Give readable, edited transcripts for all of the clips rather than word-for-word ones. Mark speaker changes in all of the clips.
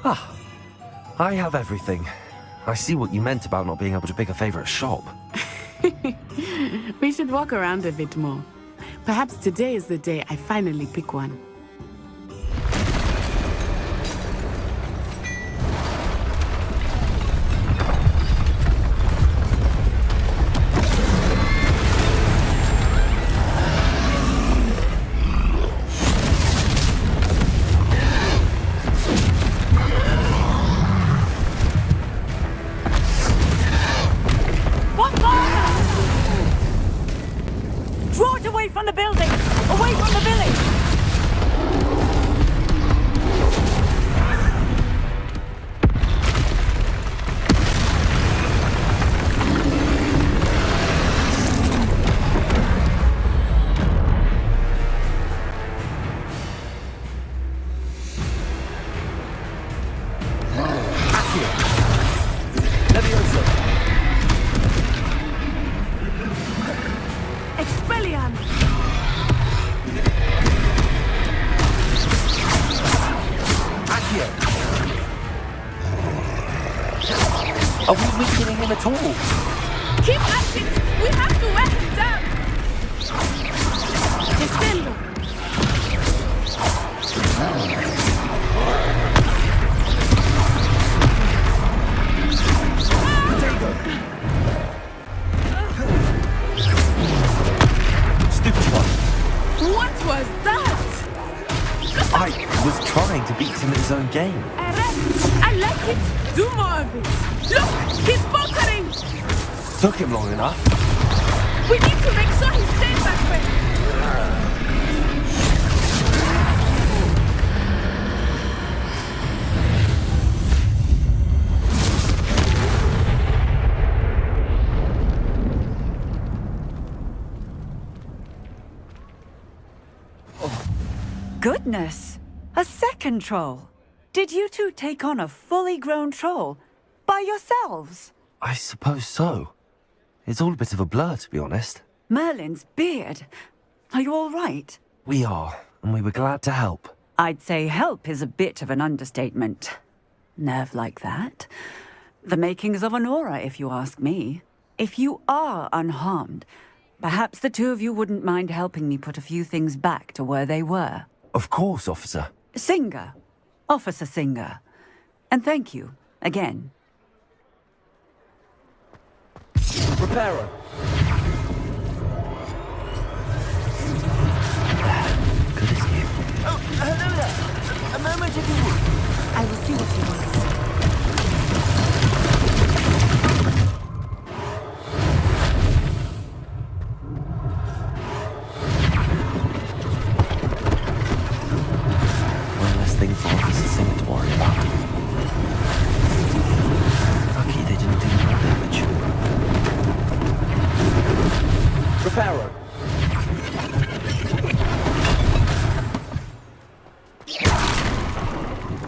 Speaker 1: Ah, I have everything. I see what you meant about not being able to pick a favorite shop.
Speaker 2: We should walk around a bit more. Perhaps today is the day I finally pick one.
Speaker 3: Draw it away from the building! Away from the village! Expelliarmus!
Speaker 1: Accio! Are we weakening him at all?
Speaker 2: Keep at it! We have to wear him down! Descendo!
Speaker 1: Stupid one.
Speaker 2: What was that?
Speaker 1: I was trying to beat him at his own game.
Speaker 2: I like it! Do more of it! Look! He's faltering!
Speaker 1: Took him long enough.
Speaker 2: We need to make sure he stays that way!
Speaker 3: Goodness! A second troll! Did you two take on a fully grown troll? By yourselves?
Speaker 1: I suppose so. It's all a bit of a blur, to be honest.
Speaker 3: Merlin's beard. Are you all right?
Speaker 1: We are, and we were glad to help.
Speaker 3: I'd say help is a bit of an understatement. Nerve like that. The makings of an aura, if you ask me. If you are unharmed, perhaps the two of you wouldn't mind helping me put a few things back to where they were.
Speaker 1: Of course, officer.
Speaker 3: Singer. Officer Singer. And thank you, again.
Speaker 1: Reparo. Good as you.
Speaker 4: Oh, hello there. A moment if you would.
Speaker 2: I will see what he wants.
Speaker 1: One less thing for Officer Singer to worry about. Lucky they didn't do more damage. Reparo.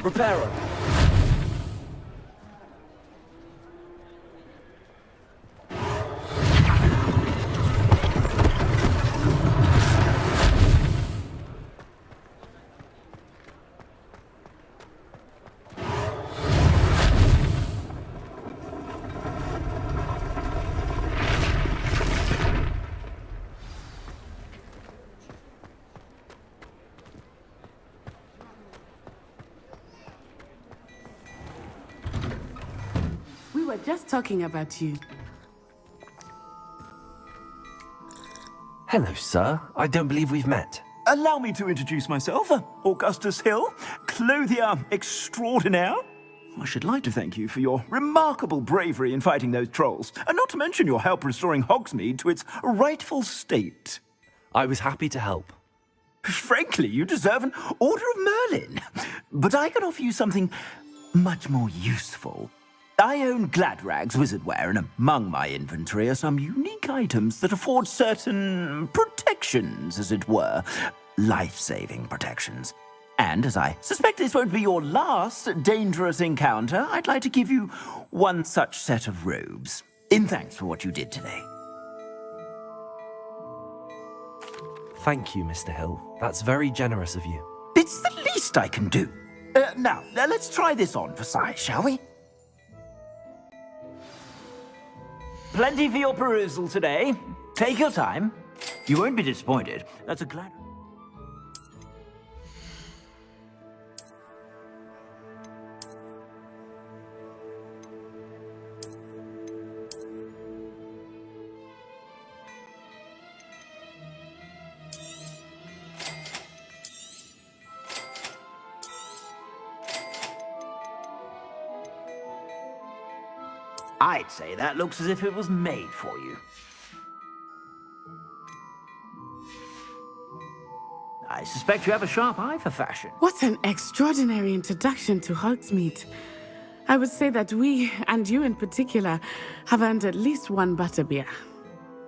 Speaker 1: Reparo.
Speaker 2: We were just talking about you.
Speaker 1: Hello, sir. I don't believe we've met.
Speaker 4: Allow me to introduce myself, Augustus Hill, clothier extraordinaire. I should like to thank you for your remarkable bravery in fighting those trolls, and not to mention your help restoring Hogsmeade to its rightful state.
Speaker 1: I was happy to help.
Speaker 4: Frankly, you deserve an Order of Merlin. But I can offer you something much more useful. I own Gladrag's wizardware, and among my inventory are some unique items that afford certain protections, as it were. Life-saving protections. And as I suspect this won't be your last dangerous encounter, I'd like to give you one such set of robes, in thanks for what you did today.
Speaker 1: Thank you, Mr. Hill. That's very generous of you.
Speaker 4: It's the least I can do. Now, let's try this on for size, shall we? Plenty for your perusal today. Take your time. You won't be disappointed. That's a glad... I'd say that looks as if it was made for you. I suspect you have a sharp eye for fashion.
Speaker 5: What an extraordinary introduction to Hogsmeade. I would say that we, and you in particular, have earned at least one butterbeer.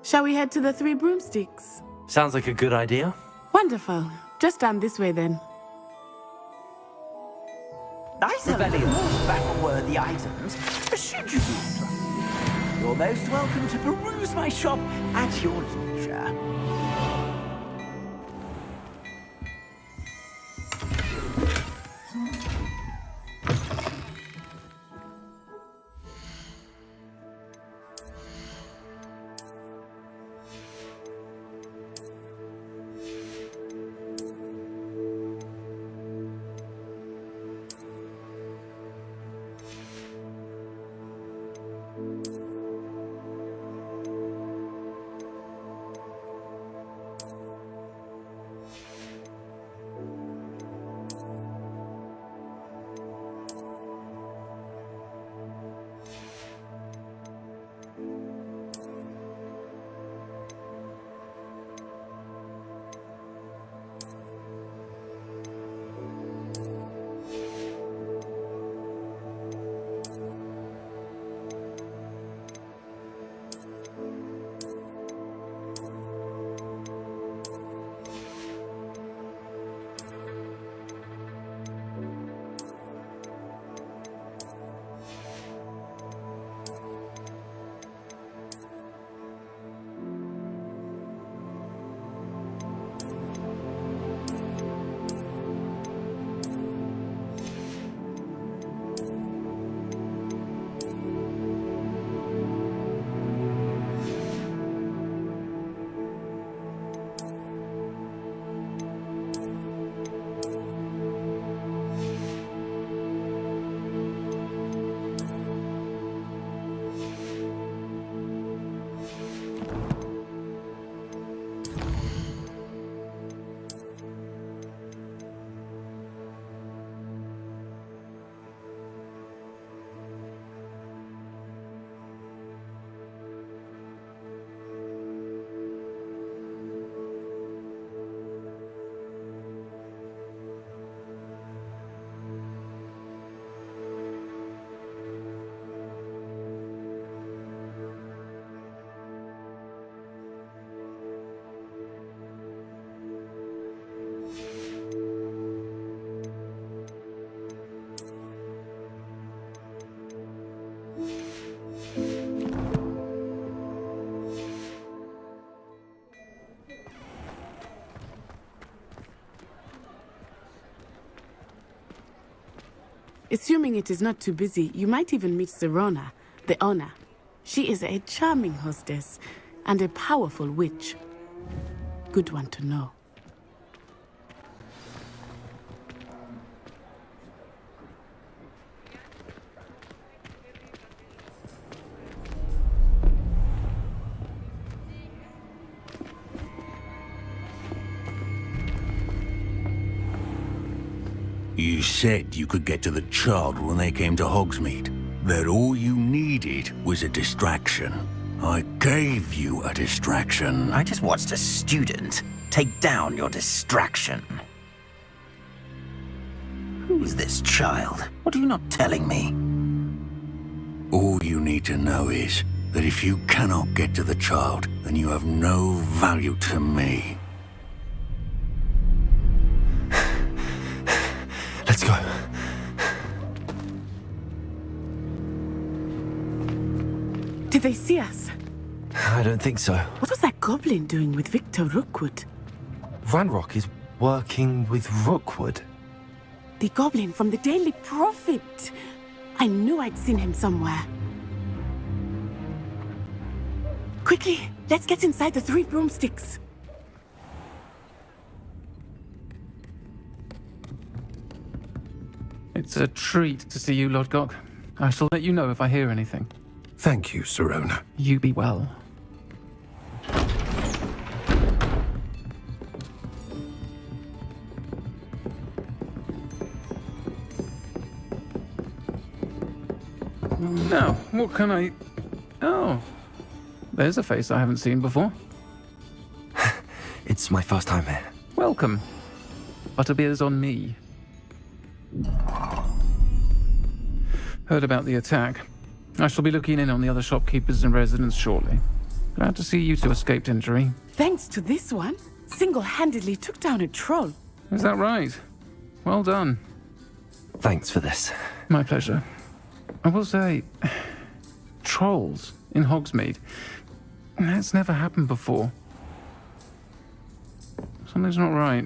Speaker 5: Shall we head to the Three Broomsticks?
Speaker 1: Sounds like a good idea.
Speaker 5: Wonderful. Just down this way then.
Speaker 4: I sell more battle-worthy items, should you be interested. You're most welcome to peruse my shop at your leisure.
Speaker 5: Assuming it is not too busy, you might even meet Serona, the owner. She is a charming hostess and a powerful witch. Good one to know.
Speaker 6: You said you could get to the child when they came to Hogsmeade. That all you needed was a distraction. I gave you a distraction.
Speaker 4: I just watched a student take down your distraction. Who's this child? What are you not telling me?
Speaker 6: All you need to know is that if you cannot get to the child, then you have no value to me.
Speaker 1: Let's go.
Speaker 5: Did they see us?
Speaker 1: I don't think so.
Speaker 5: What was that goblin doing with Victor Rookwood?
Speaker 1: Ranrock is working with Rookwood.
Speaker 5: The goblin from the Daily Prophet. I knew I'd seen him somewhere. Quickly, let's get inside the three broomsticks.
Speaker 7: It's a treat to see you, Lodgok. I shall let you know if I hear anything.
Speaker 8: Thank you, Sirona.
Speaker 7: You be well. Now, what can I... Oh, there's a face I haven't seen before.
Speaker 1: It's my first time here.
Speaker 7: Welcome. Butterbeer's on me. Heard about the attack. I shall be looking in on the other shopkeepers and residents shortly. Glad to see you two escaped injury.
Speaker 5: Thanks to this one, single-handedly took down a troll.
Speaker 7: Is that right? Well done.
Speaker 1: Thanks for this.
Speaker 7: My pleasure. I will say, trolls in Hogsmeade. That's never happened before. Something's not right.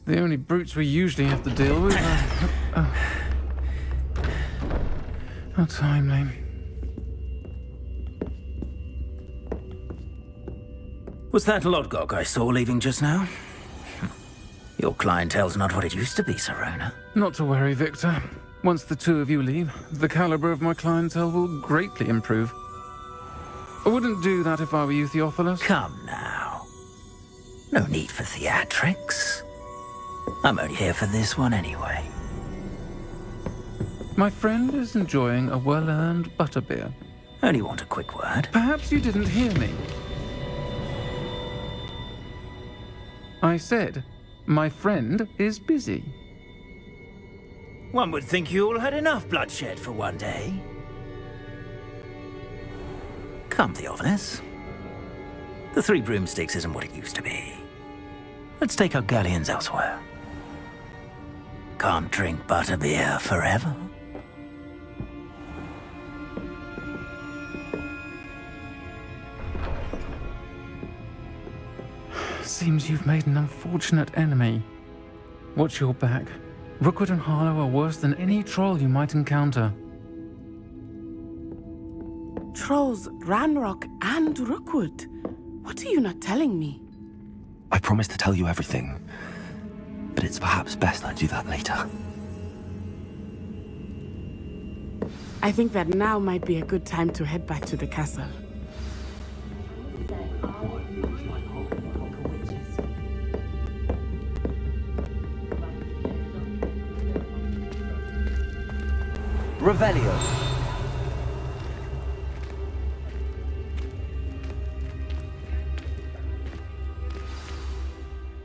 Speaker 7: The only brutes we usually have to deal with are... How timely.
Speaker 4: Was that Lodgok I saw leaving just now? Your clientele's not what it used to be, Sirona.
Speaker 7: Not to worry, Victor. Once the two of you leave, the caliber of my clientele will greatly improve. I wouldn't do that if I were you, Theophilus.
Speaker 4: Come now. No need for theatrics. I'm only here for this one anyway.
Speaker 7: My friend is enjoying a well-earned butterbeer.
Speaker 4: Only want a quick word.
Speaker 7: Perhaps you didn't hear me. I said, my friend is busy.
Speaker 4: One would think you all had enough bloodshed for one day. Come, Theophilus. The Three Broomsticks isn't what it used to be. Let's take our galleons elsewhere. Can't drink butterbeer forever.
Speaker 7: Seems you've made an unfortunate enemy. Watch your back. Rookwood and Harlow are worse than any troll you might encounter.
Speaker 5: Trolls, Ranrock, and Rookwood. What are you not telling me?
Speaker 1: I promised to tell you everything, but it's perhaps best I do that later.
Speaker 5: I think that now might be a good time to head back to the castle.
Speaker 1: Revelio.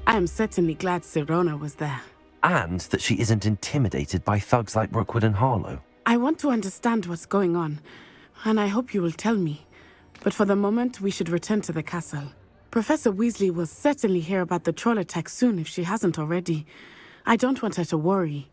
Speaker 5: I am certainly glad Sirona was there.
Speaker 1: And that she isn't intimidated by thugs like Rookwood and Harlow.
Speaker 5: I want to understand what's going on, and I hope you will tell me. But for the moment, we should return to the castle. Professor Weasley will certainly hear about the troll attack soon if she hasn't already. I don't want her to worry.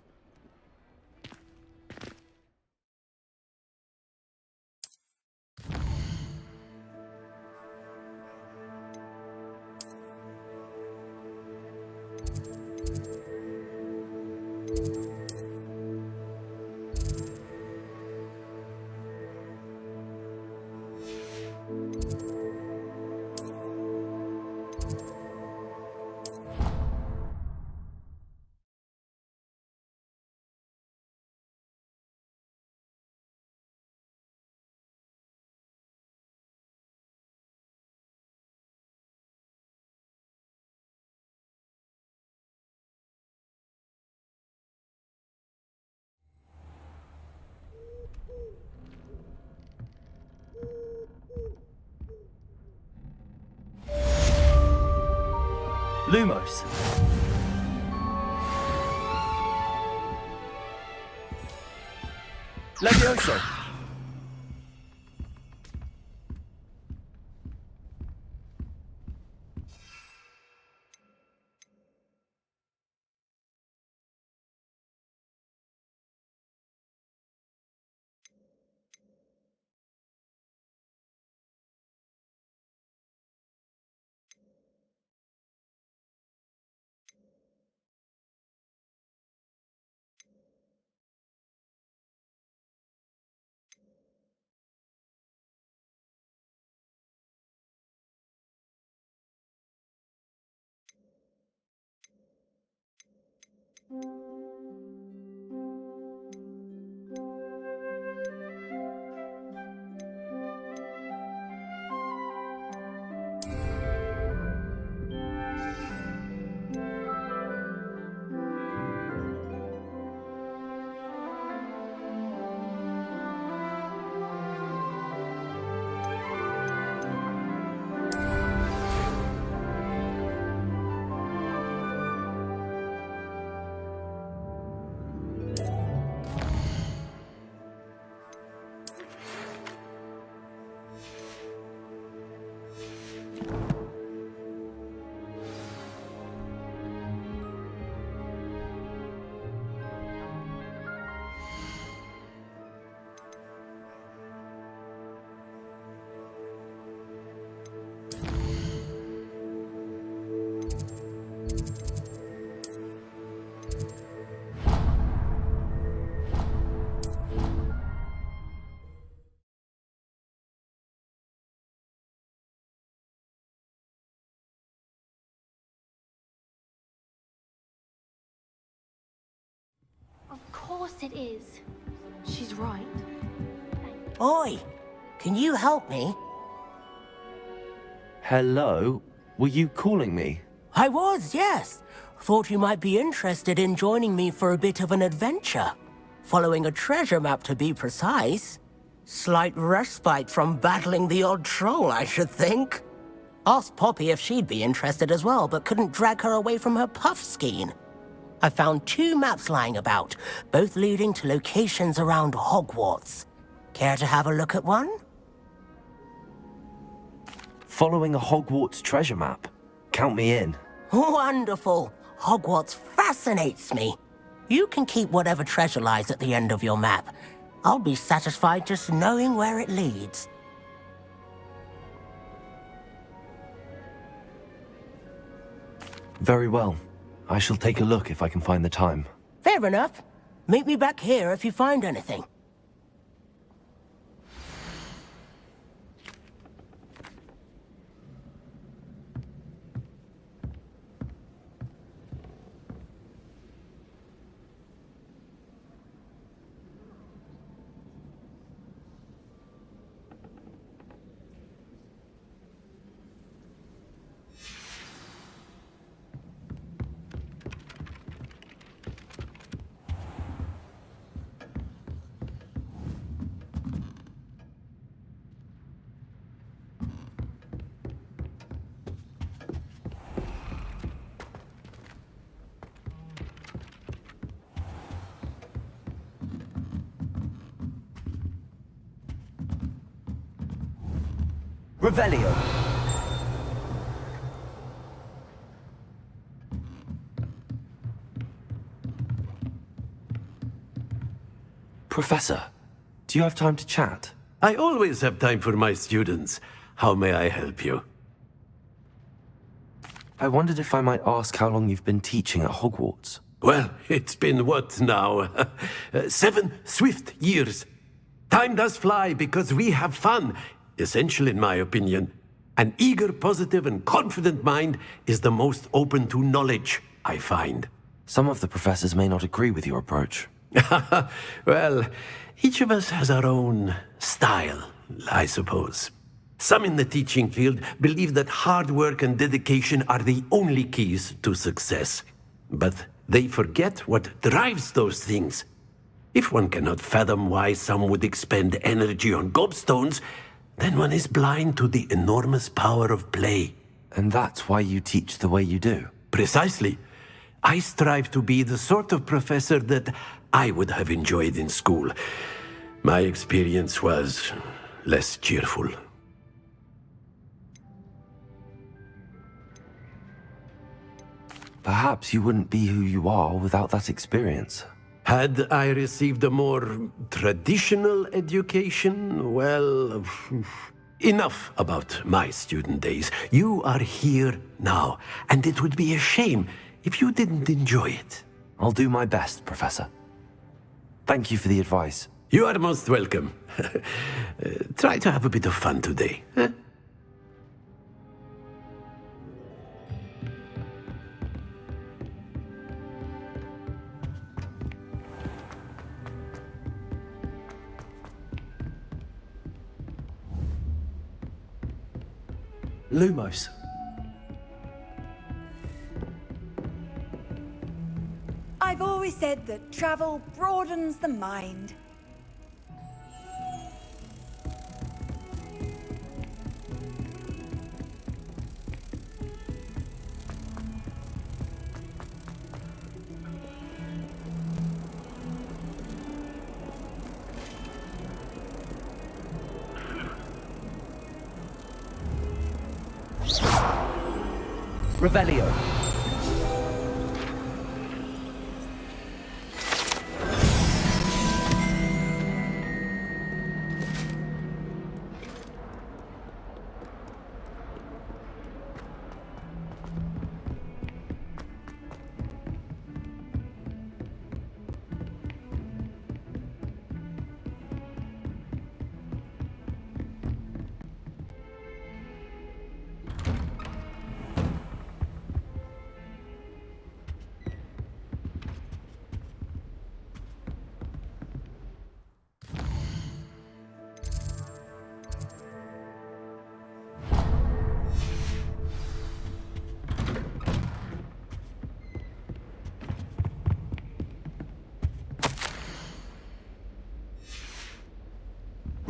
Speaker 1: Lumos. Levioso.
Speaker 9: Of course it is. She's right.
Speaker 10: Oi! Can you help me?
Speaker 1: Hello? Were you calling me?
Speaker 10: I was, yes. Thought you might be interested in joining me for a bit of an adventure. Following a treasure map, to be precise. Slight respite from battling the odd troll, I should think. Asked Poppy if she'd be interested as well, but couldn't drag her away from her puff skein. I found 2 maps lying about, both leading to locations around Hogwarts. Care to have a look at one?
Speaker 1: Following a Hogwarts treasure map? Count me in.
Speaker 10: Wonderful. Hogwarts fascinates me. You can keep whatever treasure lies at the end of your map. I'll be satisfied just knowing where it leads.
Speaker 1: Very well. I shall take a look if I can find the time.
Speaker 10: Fair enough. Meet me back here if you find anything.
Speaker 1: Revelio. Professor, do you have time to chat?
Speaker 11: I always have time for my students. How may I help you?
Speaker 1: I wondered if I might ask how long you've been teaching at Hogwarts.
Speaker 11: Well, it's been what now? 7 swift years. Time does fly because we have fun. Essential in my opinion. An eager, positive, and confident mind is the most open to knowledge, I find.
Speaker 1: Some of the professors may not agree with your approach.
Speaker 11: Well, each of us has our own style, I suppose. Some in the teaching field believe that hard work and dedication are the only keys to success. But they forget what drives those things. If one cannot fathom why some would expend energy on gobstones, then one is blind to the enormous power of play.
Speaker 1: And that's why you teach the way you do?
Speaker 11: Precisely. I strive to be the sort of professor that I would have enjoyed in school. My experience was less cheerful.
Speaker 1: Perhaps you wouldn't be who you are without that experience.
Speaker 11: Had I received a more traditional education, well, enough about my student days. You are here now, and it would be a shame if you didn't enjoy it.
Speaker 1: I'll do my best, Professor. Thank you for the advice.
Speaker 11: You are most welcome. Try to have a bit of fun today. Huh?
Speaker 1: Lumos.
Speaker 12: I've always said that travel broadens the mind.
Speaker 1: Revelio.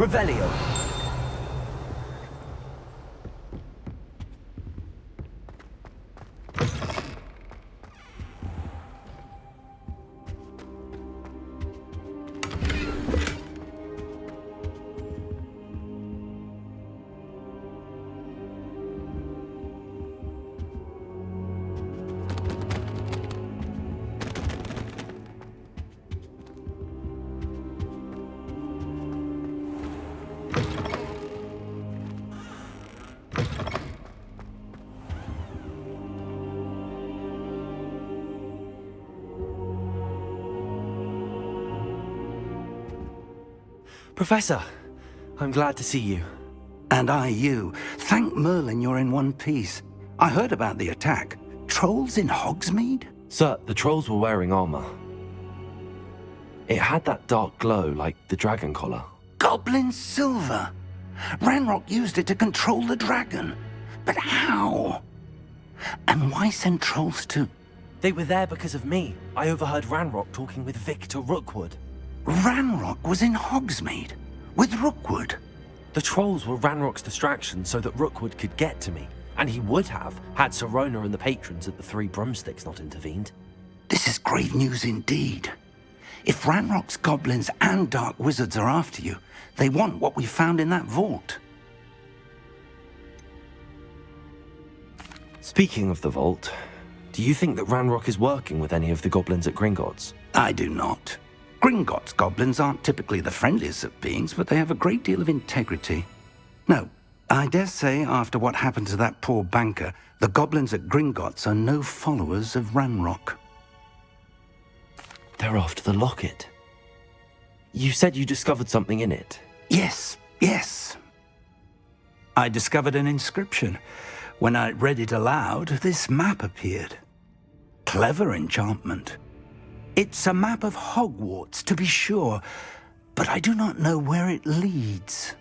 Speaker 1: Revelio. Professor, I'm glad to see you.
Speaker 8: And I you. Thank Merlin you're in one piece. I heard about the attack. Trolls in Hogsmeade?
Speaker 1: Sir, the trolls were wearing armor. It had that dark glow like the dragon collar.
Speaker 8: Goblin silver. Ranrock used it to control the dragon. But how? And why send trolls to...
Speaker 1: They were there because of me. I overheard Ranrock talking with Victor Rookwood.
Speaker 8: Ranrock was in Hogsmeade? With Rookwood?
Speaker 1: The trolls were Ranrock's distraction so that Rookwood could get to me. And he would have, had Sirona and the patrons at the Three Broomsticks not intervened.
Speaker 8: This is grave news indeed. If Ranrock's goblins and dark wizards are after you, they want what we found in that vault.
Speaker 1: Speaking of the vault, do you think that Ranrock is working with any of the goblins at Gringotts?
Speaker 8: I do not. Gringotts goblins aren't typically the friendliest of beings, but they have a great deal of integrity. No, I dare say after what happened to that poor banker, the goblins at Gringotts are no followers of Ranrock.
Speaker 1: They're after the locket. You said you discovered something in it.
Speaker 8: Yes. I discovered an inscription. When I read it aloud, this map appeared. Clever enchantment. It's a map of Hogwarts, to be sure, but I do not know where it leads.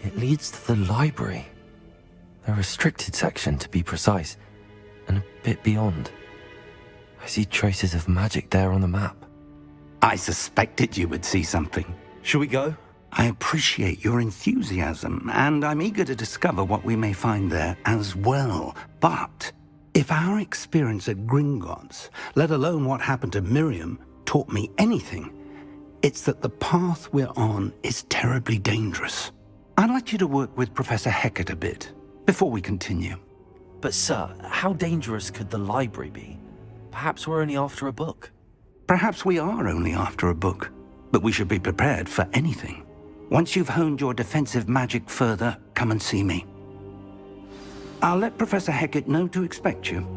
Speaker 1: It leads to the library. The restricted section, to be precise, and a bit beyond. I see traces of magic there on the map.
Speaker 8: I suspected you would see something.
Speaker 1: Shall we go?
Speaker 8: I appreciate your enthusiasm, and I'm eager to discover what we may find there as well. But if our experience at Gringotts, let alone what happened to Miriam, taught me anything, it's that the path we're on is terribly dangerous. I'd like you to work with Professor Hecat a bit before we continue.
Speaker 1: But sir, how dangerous could the library be? Perhaps we're only after a book.
Speaker 8: Perhaps we are only after a book, but we should be prepared for anything. Once you've honed your defensive magic further, come and see me. I'll let Professor Hecat know to expect you.